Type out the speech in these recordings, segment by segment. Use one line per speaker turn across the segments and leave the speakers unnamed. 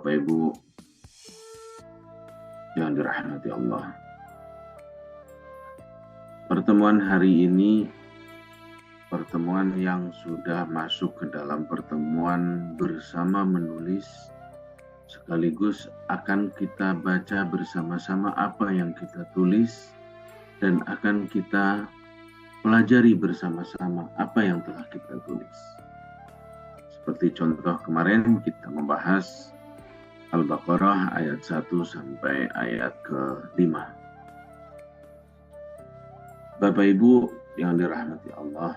Bapak Ibu yang dirahmati Allah. Pertemuan hari ini pertemuan yang sudah masuk ke dalam pertemuan bersama menulis, sekaligus akan kita baca bersama-sama apa yang kita tulis dan akan kita pelajari bersama-sama apa yang telah kita tulis. Seperti contoh kemarin kita membahas Al-Baqarah ayat 1 sampai ayat ke-5. Bapak Ibu yang dirahmati Allah,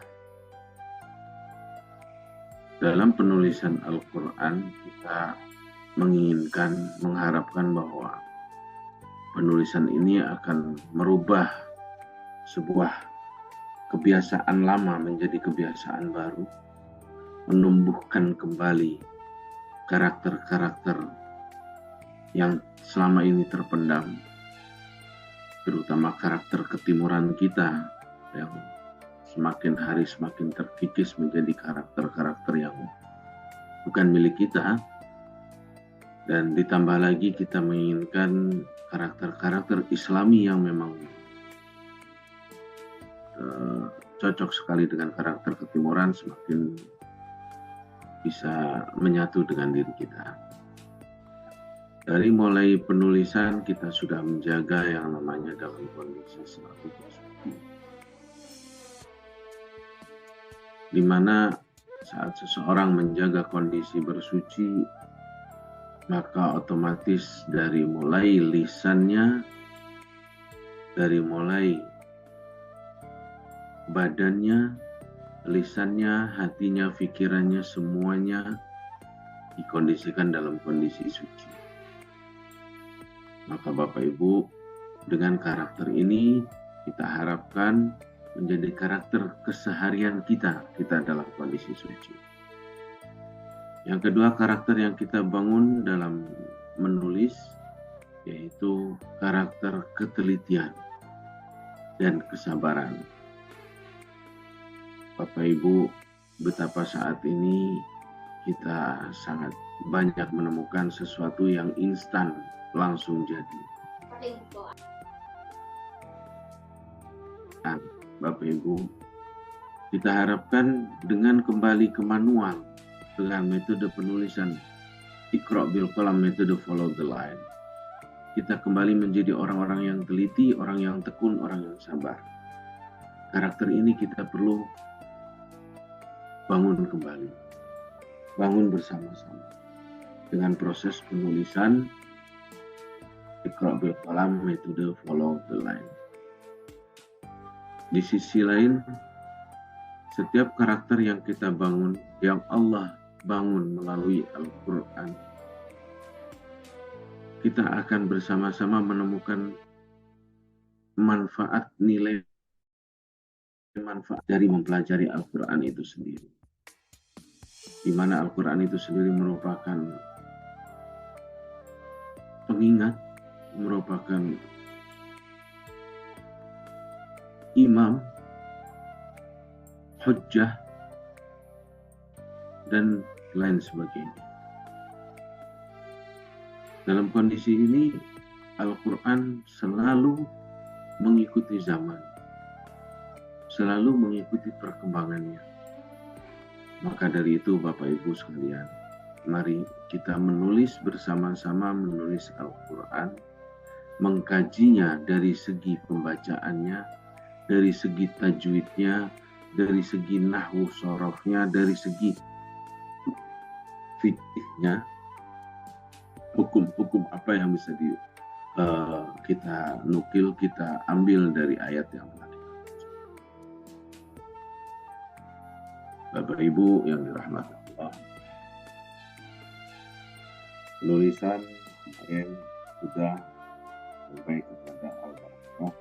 dalam penulisan Al-Quran kita mengharapkan bahwa penulisan ini akan merubah sebuah kebiasaan lama menjadi kebiasaan baru, menumbuhkan kembali karakter-karakter yang selama ini terpendam, terutama karakter ketimuran kita yang semakin hari semakin terkikis menjadi karakter-karakter yang bukan milik kita. Dan ditambah lagi kita menginginkan karakter-karakter Islami yang memang cocok sekali dengan karakter ketimuran semakin bisa menyatu dengan diri kita. Dari mulai penulisan kita sudah menjaga yang namanya dalam kondisi selalu bersuci, di mana saat seseorang menjaga kondisi bersuci, maka otomatis dari mulai lisannya, dari mulai badannya, lisannya, hatinya, pikirannya, semuanya dikondisikan dalam kondisi suci. Maka Bapak Ibu, dengan karakter ini kita harapkan menjadi karakter keseharian kita dalam kondisi suci. Yang kedua, karakter yang kita bangun dalam menulis yaitu karakter ketelitian dan kesabaran. Bapak Ibu, betapa saat ini kita sangat banyak menemukan sesuatu yang instan, langsung jadi. Nah, Bapak Ibu, kita harapkan dengan kembali ke manual, dengan metode penulisan Iqra bil qalam, metode follow the line, kita kembali menjadi orang-orang yang teliti, orang yang tekun, orang yang sabar. Karakter ini kita perlu bangun kembali, bangun bersama-sama dengan proses penulisan Iqra bil qalam, metode follow the line. Di sisi lain, setiap karakter yang kita bangun, yang Allah bangun melalui Al-Quran, kita akan bersama-sama menemukan manfaat, nilai manfaat dari mempelajari Al-Quran itu sendiri. Di mana Al-Quran itu sendiri merupakan pengingat, merupakan imam, hujjah, dan lain sebagainya. Dalam kondisi ini, Al-Quran selalu mengikuti zaman, selalu mengikuti perkembangannya. Maka dari itu Bapak Ibu sekalian, mari kita menulis bersama-sama, menulis Al-Quran, mengkajinya dari segi pembacaannya, dari segi tajwidnya, dari segi nahwu sorofnya, dari segi fikihnya, hukum-hukum apa yang bisa kita nukil, kita ambil dari ayat yang telah kita baca. Bapak Ibu yang dirahmati Allah, penulisan kemarin sudah sampai kepada Al-Baqarah.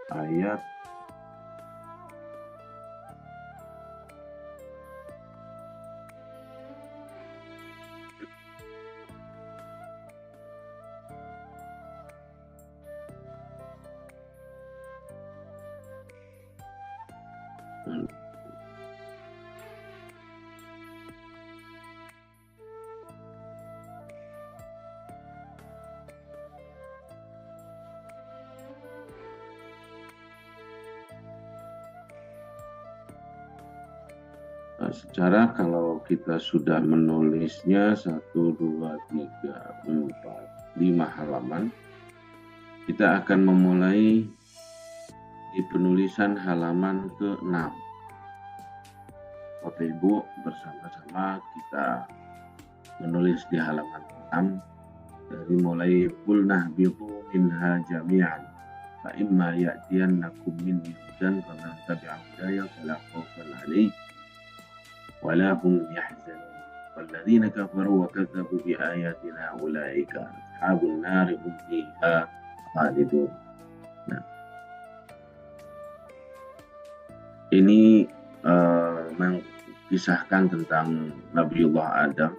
ayat secara kalau kita sudah menulisnya 1, 2, 3, 4, 5 halaman, kita akan memulai di penulisan halaman ke-6. Bapak Ibu bersama-sama kita menulis di halaman 6 dari mulai qulna biqu minha jami'an fa imma ya'tiyannakum minni hudan faman tabi'a hudaya fala khawfun 'alaihim wa la hum yahzanun walladzina kafaru wa kadzdzabu bi ayatina ulaika ashabun nar hum fiha khalidun. Nah, ini mengisahkan tentang Nabiullah Adam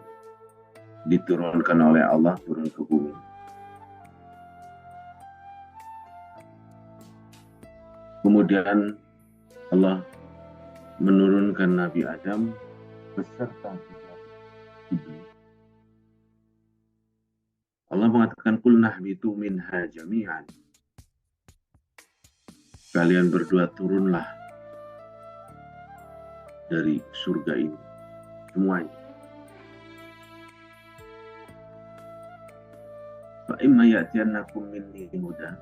diturunkan oleh Allah turun ke bumi. Kemudian Allah menurunkan Nabi Adam beserta iblis. Allah mengatakan qul nahbitu minha jami'an. Kalian berdua turunlah dari surga ini semuanya. Fa imma ya'tiyannakum minni hudan.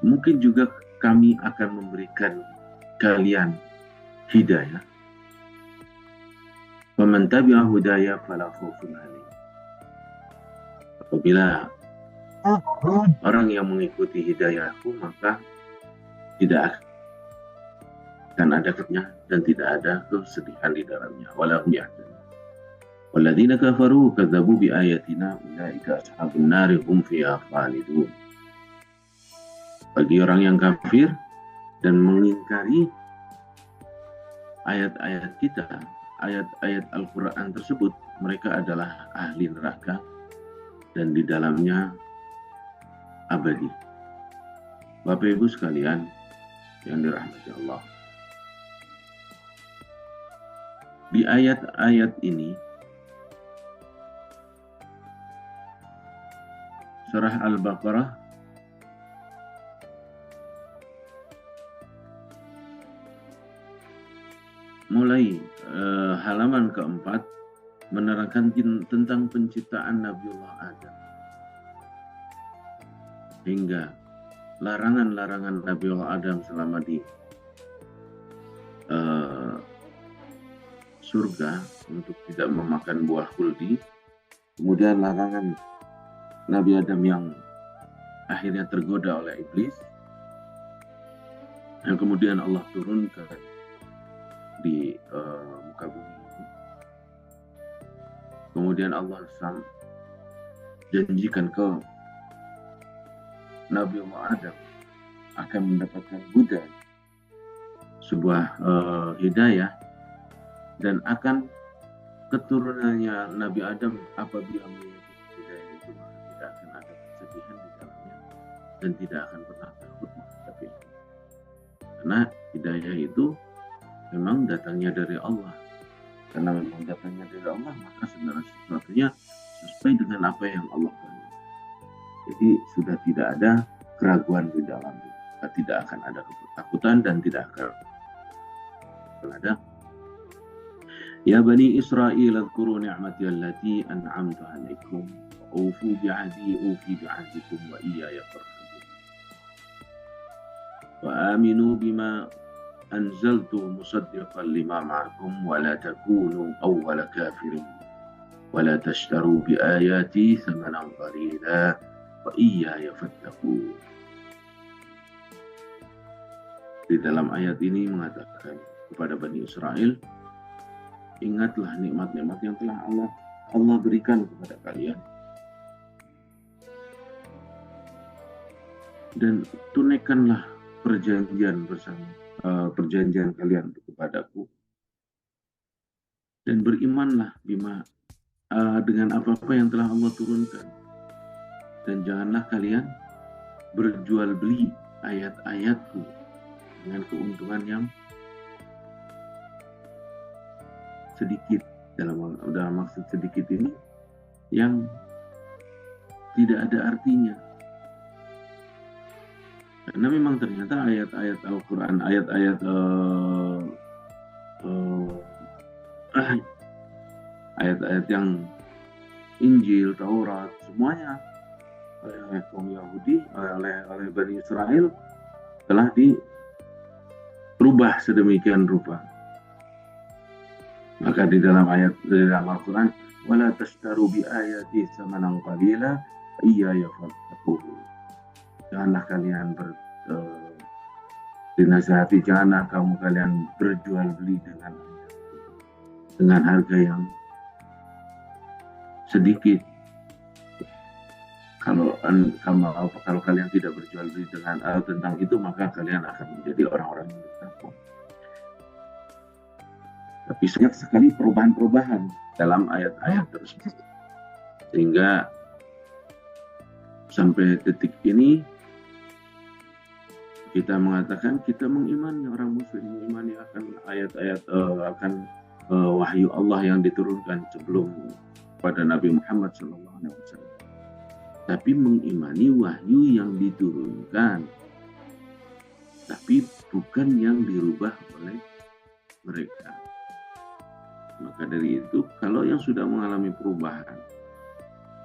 Mungkin juga kami akan memberikan kalian hidayah. Faman tabi'a hudaya fala khaufun 'alaihim. Apabila orang yang mengikuti hidayahku, maka tidak akan ada kenyang dan tidak ada kesedihan di dalamnya. Walahum yahzanun. Walladzina kafaru kadzdzabu bi ayatina ulaika ashabun nar hum fiha khalidun. Bagi orang yang kafir dan mengingkari ayat-ayat kita, ayat-ayat Al-Quran tersebut, mereka adalah ahli neraka dan di dalamnya abadi. Bapak Ibu sekalian yang dirahmati Allah, di ayat-ayat ini surah Al-Baqarah mulai halaman keempat menerangkan tentang penciptaan Nabiullah Adam hingga larangan-larangan Nabiullah Adam selama di surga untuk tidak memakan buah khuldi, kemudian larangan Nabi Adam yang akhirnya tergoda oleh iblis, yang kemudian Allah turunkan di muka bumi ini. Kemudian Allah janjikan ke Nabi Adam akan mendapatkan Buddha, sebuah hidayah, dan akan keturunannya Nabi Adam apabila mengikuti hidayah itu tidak akan ada kesedihan di dalamnya dan tidak akan pernah takut menghadapi Allah. Karena hidayah itu memang datangnya dari Allah. Karena memang datangnya dari Allah, maka segala sesuatunya sesuai dengan apa yang Allah kehendaki. Jadi sudah tidak ada keraguan di dalamnya. Tidak akan ada ketakutan dan tidak akan ada. Ya Bani Israel, adhkuru ni'mati allati an'amtu 'alaikum wa ufu bi'ahdi ufi bi'ahdikum wa iyaya farhabun. Wa aminu bima anzaltu musaddiqan lima ma'akum wa la takunu awwala kafirin wa la tashtaru bi ayati thamanan qalila wa iyaya fattaqun. Di dalam ayat ini mengatakan kepada Bani Israel, ingatlah nikmat-nikmat yang telah Allah berikan kepada kalian. dan tunaikanlah perjanjian bersama, perjanjian kalian kepadaku, dan berimanlah dengan apa-apa yang telah Allah turunkan, dan janganlah kalian berjual beli ayat-ayatku dengan keuntungan yang sedikit. Dalam maksud sedikit ini yang tidak ada artinya, karena memang ternyata ayat-ayat Al-Quran, ayat-ayat yang Injil, Taurat, semuanya oleh kaum Yahudi, oleh Bani Israel telah dirubah sedemikian rupa. Maka di dalam Al-Quran, wala tashtaru bi ayati samanan qalila iyaya fattaqun. Janganlah kalian dinasihati, janganlah kalian berjual beli dengan harga yang sedikit. Kalau kalian tidak berjual beli tentang itu, maka kalian akan menjadi orang-orang yang bertakwa. Tapi banyak sekali perubahan-perubahan dalam ayat-ayat tersebut, sehingga sampai detik ini kita mengatakan kita mengimani, orang muslim mengimani akan ayat-ayat akan wahyu Allah yang diturunkan sebelum pada Nabi Muhammad SAW. Tapi mengimani wahyu yang diturunkan, tapi bukan yang dirubah oleh mereka. Maka dari itu, kalau yang sudah mengalami perubahan,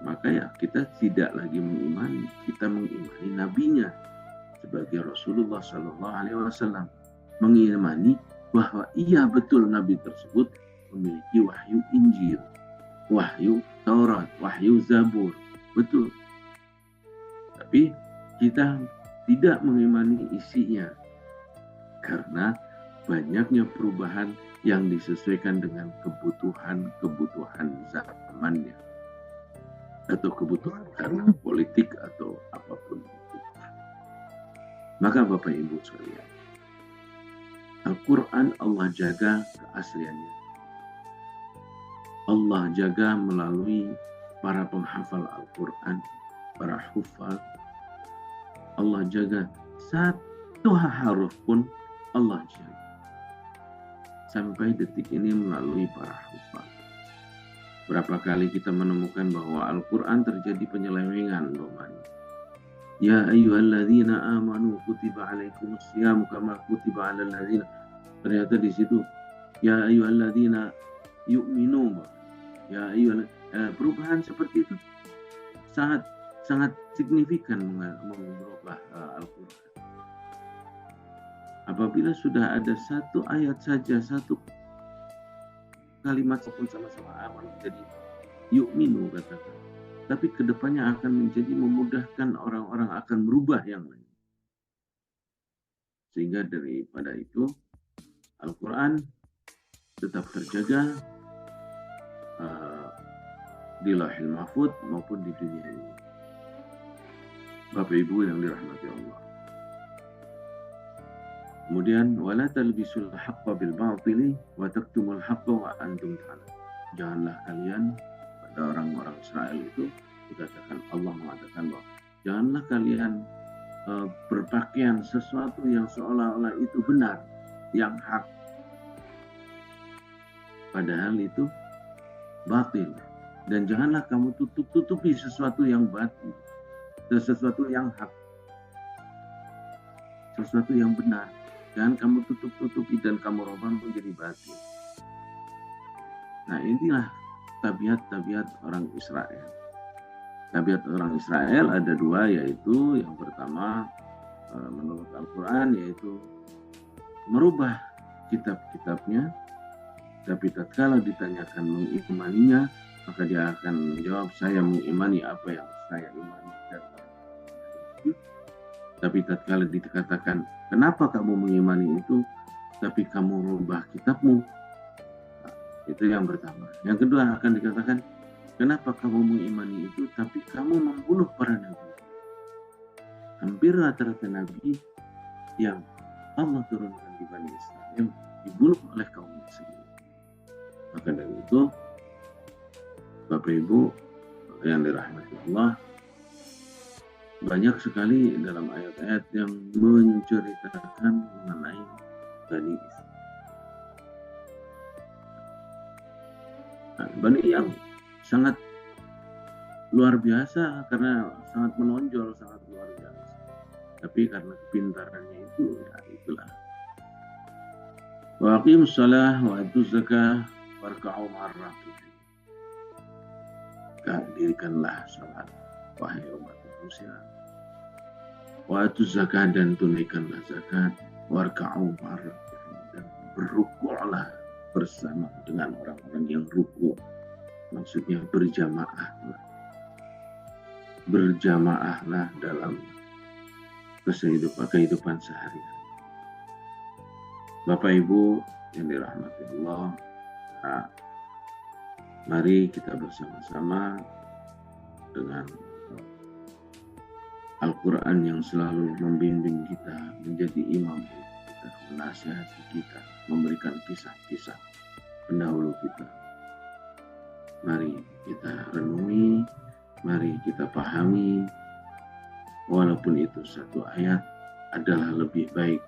maka ya kita tidak lagi mengimani, kita mengimani nabinya sebagai Rasulullah SAW, mengimani bahwa iya betul nabi tersebut memiliki wahyu Injil, wahyu Taurat, wahyu Zabur, betul. Tapi kita tidak mengimani isinya karena banyaknya perubahan yang disesuaikan dengan kebutuhan zamannya, atau kebutuhan karena politik atau apapun itu. Maka Bapak Ibu sekalian, Al-Quran Allah jaga keasliannya. Allah jaga melalui para penghafal Al-Quran, para hufaz. Allah jaga satu huruf pun Allah jaga. Sampai detik ini melalui para hufaz. Berapa kali kita menemukan bahwa Al-Quran terjadi penyelewengan domanya. Ya ayyuhalladzina amanu kutiba alaikumus syiyam kama kutiba alal ladzina. Ternyata di situ ya ayyuhalladzina yu'minu. Ya perubahan seperti itu sangat signifikan mengubah Al-Quran. Apabila sudah ada satu ayat saja, satu kalimat pun sama-sama aman menjadi yu'minu katakan, tapi kedepannya akan menjadi memudahkan orang-orang akan merubah yang lain. Sehingga daripada itu Al-Quran tetap terjaga di Lauhil Mahfuz maupun di dunia ini. Bapak Ibu yang dirahmati Allah. Kemudian wala talbisul haqqa bil batili wa taktumul haqqa wa antum ta'lamun. Janganlah kalian, pada orang-orang Israel itu dikatakan, Allah mengatakan bahwa janganlah kalian berpakaian sesuatu yang seolah-olah itu benar, yang hak, padahal itu batil. Dan janganlah kamu tutupi sesuatu yang batil, sesuatu yang hak, sesuatu yang benar. Jangan kamu tutupi dan kamu rubah menjadi batil. Nah, inilah tabiat orang Israel. Tabiat orang Israel ada dua, yaitu yang pertama menurut Al-Quran, yaitu merubah kitab-kitabnya, tapi tatkala ditanyakan mengimaninya, maka dia akan menjawab, saya mengimani apa yang saya imani. Tapi tatkala dikatakan, kenapa kamu mengimani itu, tapi kamu merubah kitabmu? Nah, itu yang pertama. Yang kedua akan dikatakan, kenapa kamu mengimani itu, tapi kamu membunuh para nabi? hampir rata-rata nabi yang Allah turunkan di Bani Israel dibunuh oleh kaumnya sendiri. Maka dari itu, Bapak Ibu yang dirahmati Allah, banyak sekali dalam ayat-ayat yang menceritakan mengenai Bani Israel. Nah, Bani yang sangat luar biasa karena sangat menonjol, sangat luar biasa. Tapi karena kepintarannya itu, ya itulah. Wa aqimus shalah wa atuz zakah warka'u ma'ar raki'in. Dirikanlah salat, wahai umat manusia. Wa atuz zakah, dan tunaikanlah zakat, warka'u ma'ar raki'in, dan berruku'lah bersama dengan orang-orang yang ruku'. Maksudnya berjamaahlah dalam kehidupan sehari-hari. Bapak Ibu yang dirahmati Allah, nah, mari kita bersama-sama dengan Al-Quran yang selalu membimbing kita, menjadi imam kita, menasihati kita, memberikan kisah-kisah pendahulu kita. Mari kita renungi, mari kita pahami, walaupun itu satu ayat adalah lebih baik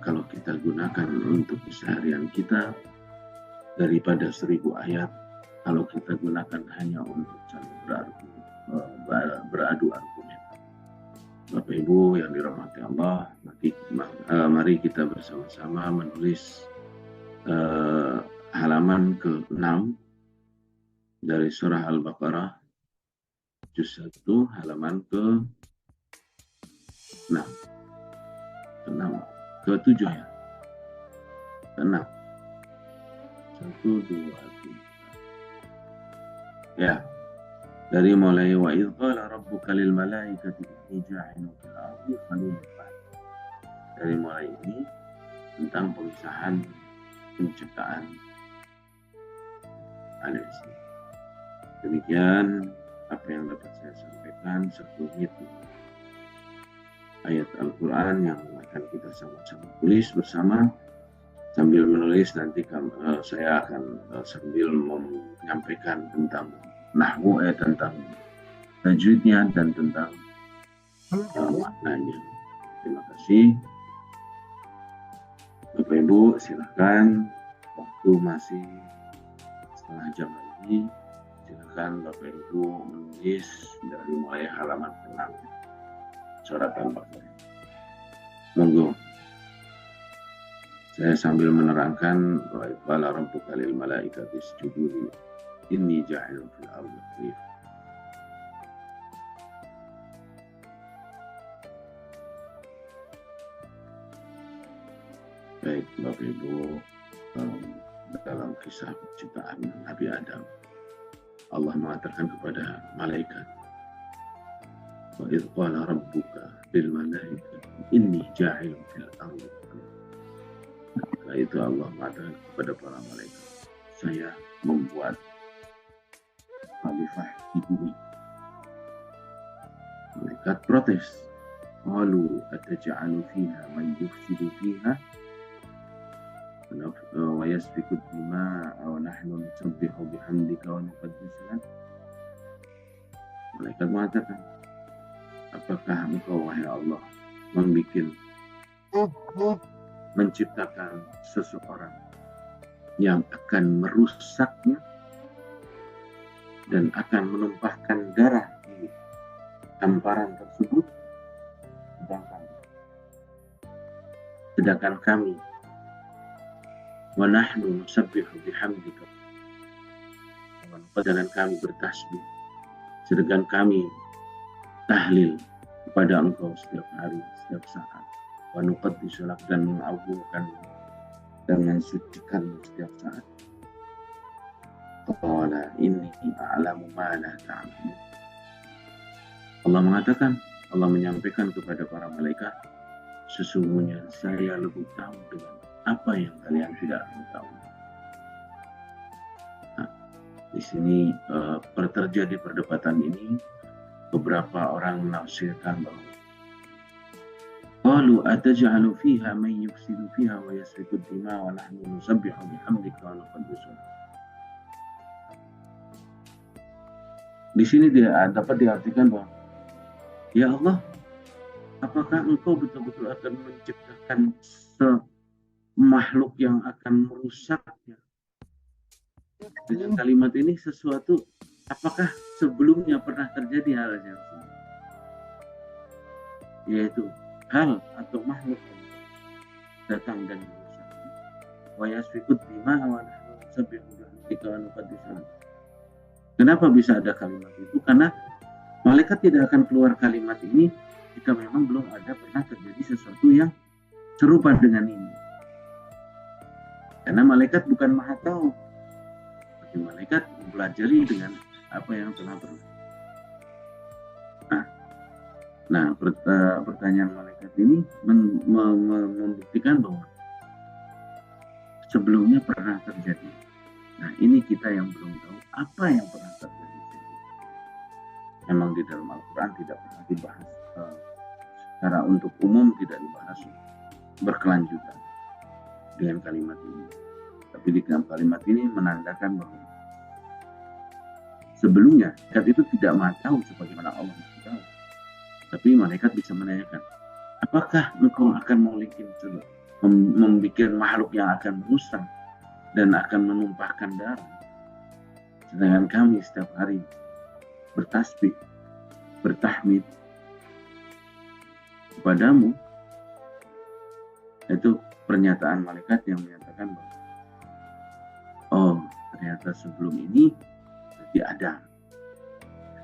kalau kita gunakan untuk keseharian kita daripada 1000 ayat kalau kita gunakan hanya untuk saling beradu argumen. Bapak Ibu yang dirahmati Allah, mari kita bersama-sama menulis halaman ke-6 dari surah Al-Baqarah, juz 1, halaman ke-6. Ke-7 ya. Ke-6. 1, 2, 3. Ya. Dari mulai wa idh qala rabbuka lil malaikati inni ja'ilun fil ardi khalifah. Dari mulai ini tentang pemisahan penciptaan manusia. Demikian apa yang dapat saya sampaikan sekelumit ayat Al-Quran yang akan kita sama-sama tulis bersama. Sambil menulis nanti saya akan sambil menyampaikan tentang nahwu, tentang tajwidnya dan tentang maknanya. Terima kasih. Bapak Ibu silakan, waktu masih setengah jam lagi. Silakan Bapak Ibu menulis dari mulai halaman ke-6 surat Al-Baqarah. Monggo. Saya sambil menerangkan wa qala rabbuka lil malaikati isjudu inni ja'ilun fil ardi khalifah. Baik Bapak Ibu, dalam kisah penciptaan Nabi Adam, Allah mengatakan kepada malaikat, wa idh qala rabbuka lil malaikati inni ja'ilun fil ardi khalifah. Setelah itu Allah mengatakan kepada para malaikat, saya membuat khalifah di bumi. Malaikat protes. Qalu ataj'alu fiha man yufsidu fiha wa yasfiku ad-dima'a wa nahnu nusabbihu bihamdika wa nuqaddisu lak. Malaikat mengatakan, apakah engkau wahai Allah menciptakan seseorang yang akan merusaknya dan akan menumpahkan darah di hamparan tersebut, sedangkan kami wa nahnu nusabbihu bihamdika, sedangkan kami bertasbih, sedangkan kami tahlil kepada engkau setiap hari, setiap saat, wa nuqaddisu lak, dan mengagungkan dan mensucikan setiap saat. Qala inni a'lamu ma la ta'lamun. Allah mengatakan, Allah menyampaikan kepada para malaikat, sesungguhnya saya lebih tahu dengan apa yang kalian tidak tahu. Nah, di sini terjadi perdebatan ini beberapa orang menafsirkan bahwa qalu ataj'alu fiha man yufsidu fiha wa yasfiku ad-dima wa nahnu nusabbihu bihamdika wa nuqaddisu. Di sini dapat diartikan bahwa ya Allah, apakah engkau betul-betul akan menciptakan makhluk yang akan merusaknya? Dengan kalimat ini sesuatu, apakah sebelumnya pernah terjadi hal yang sama? Yaitu hal atau makhluk yang datang dan merusak. Wa yasfiku ad-dima wa nahnu nusabbihu bihamdika wa nuqaddisu. Kenapa bisa ada kalimat itu? Karena malaikat tidak akan keluar kalimat ini jika memang belum ada pernah terjadi sesuatu yang serupa dengan ini. Karena malaikat bukan maha tahu, tapi malaikat mempelajari dengan apa yang telah berlaku. Nah, pertanyaan malaikat ini membuktikan bahwa sebelumnya pernah terjadi. Nah, ini kita yang belum tahu apa yang pernah terjadi. Memang di dalam Al-Quran tidak pernah dibahas secara untuk umum, tidak dibahas berkelanjutan dengan kalimat ini. Tapi di dalam kalimat ini menandakan bahwa sebelumnya malaikat itu tidak maha tahu sebagaimana Allah maha tahu. Tapi malaikat bisa menanyakan, apakah engkau akan membuat makhluk yang akan merusak dan akan menumpahkan darah? Sedangkan kami setiap hari bertasbih, bertahmid kepadamu. Itu pernyataan malaikat yang menyatakan bahwa oh, ternyata sebelum ini berarti ada.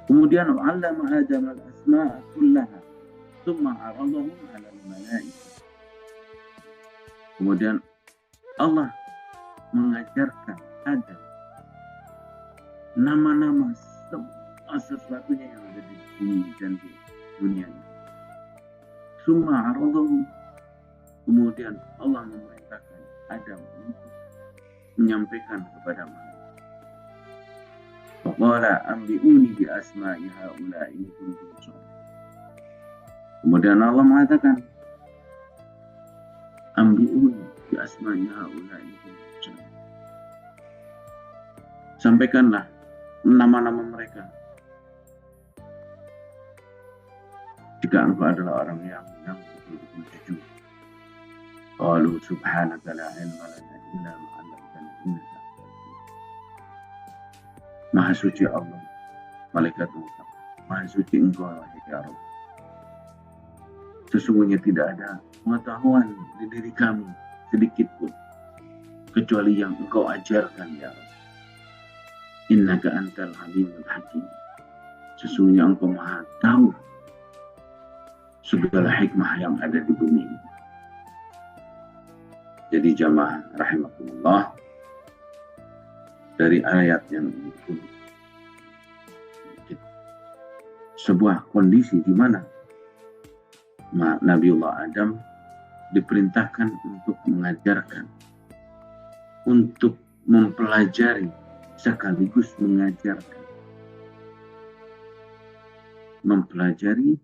Kemudian allama Adam al-asma'a kullaha thumma 'aradahum 'ala al-malaikah. Kemudian Allah mengajarkan Adam nama-nama semua sesuatunya yang ada di bumi dan di dunia ini. Thumma 'aradahum. Kemudian Allah memerintahkan Adam untuk menyampaikan kepada mereka. Faqala anbi'uni bi asma'i haula'i in kuntum shadiqin. Kemudian Allah mengatakan, anbi'uni bi asma'i haula'i in kuntum shadiqin. Sampaikanlah nama-nama mereka jika engkau adalah orang yang betul-betul jujur. Qalu subhanaka la ilma lana illa ma 'allamtana innaka Maha suci Allah, malaikat mengatakan, Maha suci engkau ya Rabb. Sesungguhnya tidak ada pengetahuan di diri kami sedikit pun kecuali yang engkau ajarkan ya Rabb. Innaka antal alimul hakim. Sesungguhnya engkau maha tahu segala hikmah yang ada di bumi ini. Jadi jamaah rahimakumullah, dari ayat yang itu sebuah kondisi di mana Nabiullah Adam diperintahkan untuk mengajarkan, untuk mempelajari sekaligus mengajarkan, mempelajari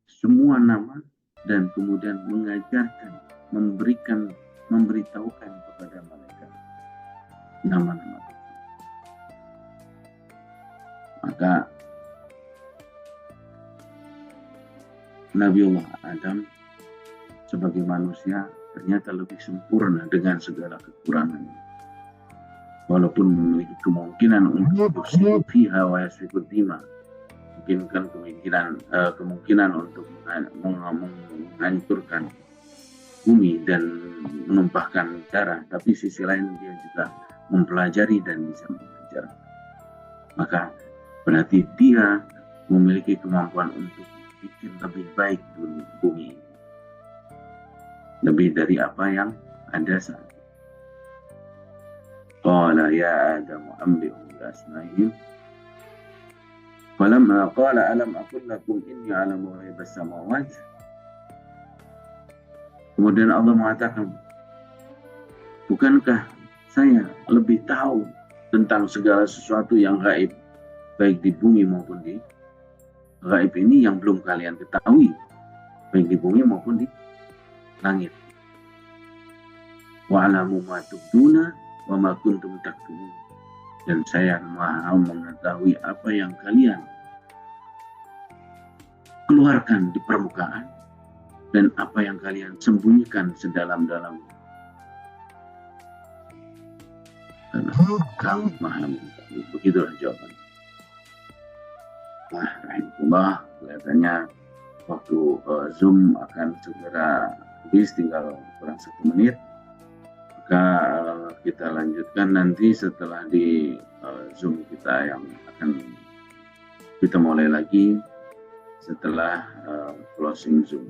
semua nama dan kemudian mengajarkan, memberitahukan kepada malaikat nama-nama itu. Maka Nabiullah Adam sebagai manusia ternyata lebih sempurna dengan segala kekurangannya. Walaupun memiliki kemungkinan untuk fiha wa yasfiku ad-dima, kemungkinan untuk menghancurkan bumi dan menumpahkan darah, tapi sisi lain dia juga mempelajari dan bisa mengajar. Maka berarti dia memiliki kemampuan untuk bikin lebih baik bumi ini, lebih dari apa yang ada saat ini. Qala ya Adam anbi'hum bi asma'ihim. Falamma qala alam aqul lakum inni a'lamu ghaibas samawati. Kemudian Allah mengatakan, bukankah saya lebih tahu tentang segala sesuatu yang gaib, baik di bumi maupun di gaib ini yang belum kalian ketahui, baik di bumi maupun di langit. Wa'alamu ma tubduna wa ma kuntum taktumun. Dan saya maha mengetahui apa yang kalian keluarkan di permukaan dan apa yang kalian sembunyikan sedalam-dalam. Karena kami maha mengetahui. Begitulah jawaban. Nah, rahimahullah, kelihatannya waktu Zoom akan segera habis, tinggal kurang 1 menit. Maka kita lanjutkan nanti setelah di Zoom kita yang akan kita mulai lagi setelah closing Zoom.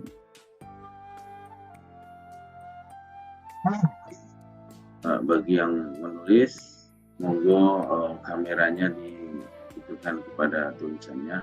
Bagi yang menulis, monggo kameranya dihidupkan kepada tulisannya.